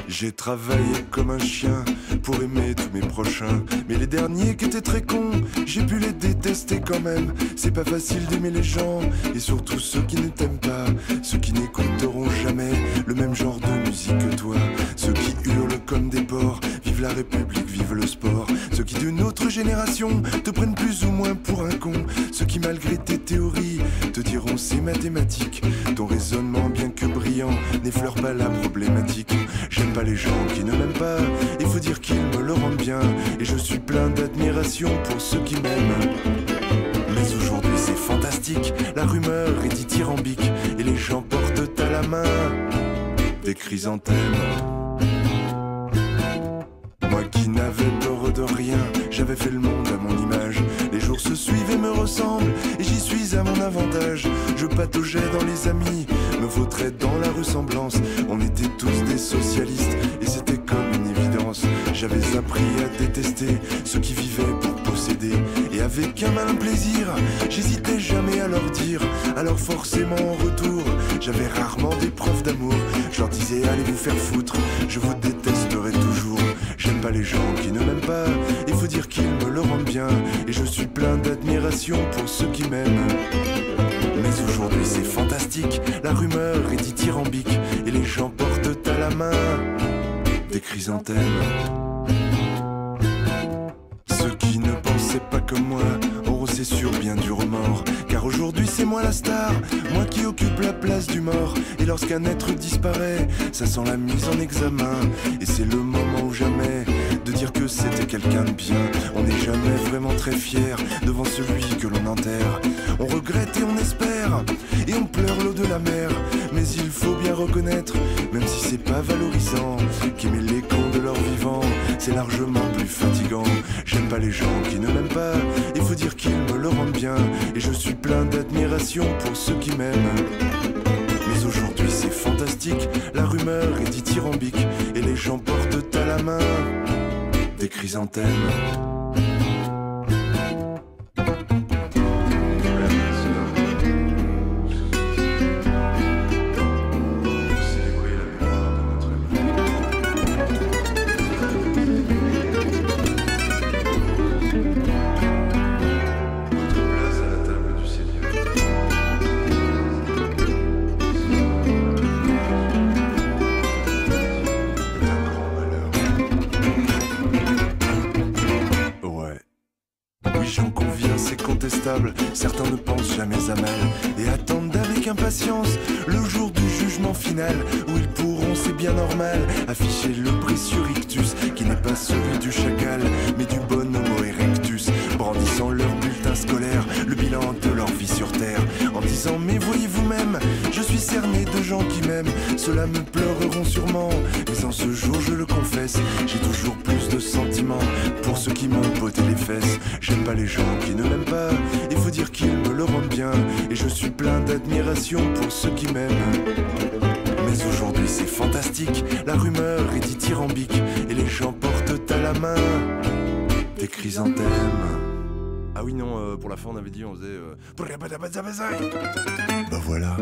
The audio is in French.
J'ai travaillé comme un chien pour aimer tous mes prochains, mais les derniers qui étaient très cons, j'ai pu les détester quand même. C'est pas facile d'aimer les gens, et surtout ceux qui ne t'aiment pas, ceux qui n'écouteront jamais le même genre de musique que toi, ceux qui hurlent comme des porcs, vive la République, vive le sport, ceux qui d'une autre génération te prennent plus ou moins pour un con, ceux qui malgré tes théories te diront c'est mathématique, ton raisonnement bien que brillant n'effleure pas la problématique. J'aime pas les gens qui ne m'aiment pas, il faut dire qu'ils me le rendent bien, et je suis plein d'admiration pour ceux qui m'aiment. Mais aujourd'hui c'est fantastique, la rumeur est dithyrambique, et les gens portent à la main des chrysanthèmes. Moi qui n'avais peur de rien, j'avais fait le monde à mon image. Les jours se suivent et me ressemblent, et j'y suis à mon avantage. Je pataugeais dans les amis, me vautrais dans la ressemblance. On était tous des socialistes, et c'était comme une évidence. J'avais appris à détester ceux qui vivaient pour posséder, et avec un malin plaisir, j'hésitais jamais à leur dire. Alors forcément en retour, j'avais rarement des preuves d'amour. Je leur disais allez vous faire foutre, je vous détesterai toujours. J'aime pas les gens qui ne m'aiment pas, il faut dire qu'ils me le rendent bien, et je suis plein d'admiration pour ceux qui m'aiment. Mais aujourd'hui c'est fantastique, la rumeur est dithyrambique, et les gens portent à la main des chrysanthèmes. Ceux qui ne pensaient pas comme moi auront c'est sûr bien du remords, car aujourd'hui c'est moi la star, moi qui occupe la place du mort. Et lorsqu'un être disparaît, ça sent la mise en examen, et c'est le moment ou jamais de dire que c'était quelqu'un de bien. On n'est jamais vraiment très fier devant celui que l'on enterre. On regrette et on espère, et on pleure l'eau de la mer. Mais il faut bien reconnaître, même si c'est pas valorisant, qu'aimer les cons de leur vivant, c'est largement plus fatigant. J'aime pas les gens qui ne m'aiment pas, il faut dire qu'ils me le rendent bien, et je suis plein d'admiration pour ceux qui m'aiment. Mais aujourd'hui c'est fantastique, la rumeur est dithyrambique, et les gens portent à la main des chrysanthèmes. J'en conviens, c'est contestable, certains ne pensent jamais à mal, et attendent avec impatience le jour du jugement final, où ils pourront, c'est bien normal, afficher le précieux rictus, qui n'est pas celui du chacal, mais du bon homo erectus, brandissant leur bulletin scolaire, le bilan de leur vie sur terre, en disant mais voyez vous-même, je suis cerné de gens qui m'aiment, ceux-là me pleureront sûrement, mais en ce jour je le confesse, j'ai toujours plus de sentiments pour ceux qui m'ont botté les fesses. J'aime pas les gens qui ne m'aiment pas, il faut dire qu'ils me le rendent bien, et je suis plein d'admiration pour ceux qui m'aiment. Mais aujourd'hui c'est fantastique, la rumeur est dithyrambique, et les gens portent à la main des chrysanthèmes. Ah oui non, pour la fin on avait dit on faisait... Bah voilà.